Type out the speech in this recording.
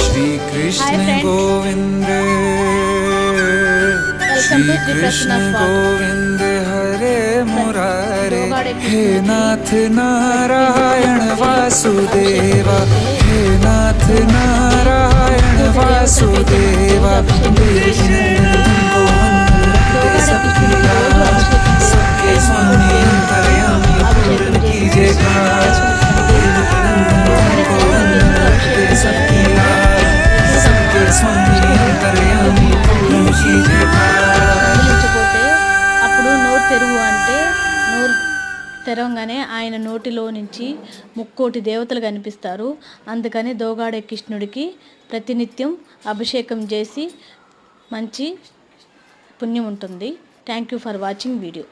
श्री कृष्ण गोविंद श्री कृष्ण गोविंद हरे मुरारे हे नाथ नारायण वासुदेवा हे नाथ नारायण वासुदेवा सबके स्वामी अंतर्यामी पूर्ण कीजिए काज सबकी राज सबके स्वामी अंतर्यामी पूर्ण कीजिए పిలిచిపోతే అప్పుడు నోరు తెరువు అంటే నోరు తెరవగానే ఆయన నోటిలో నుంచి ముక్కోటి దేవతలు కనిపిస్తారు. అందుకని దోగాడే కృష్ణుడికి ప్రతినిత్యం అభిషేకం చేసి మంచి పుణ్యం ఉంటుంది. Thank you for watching video.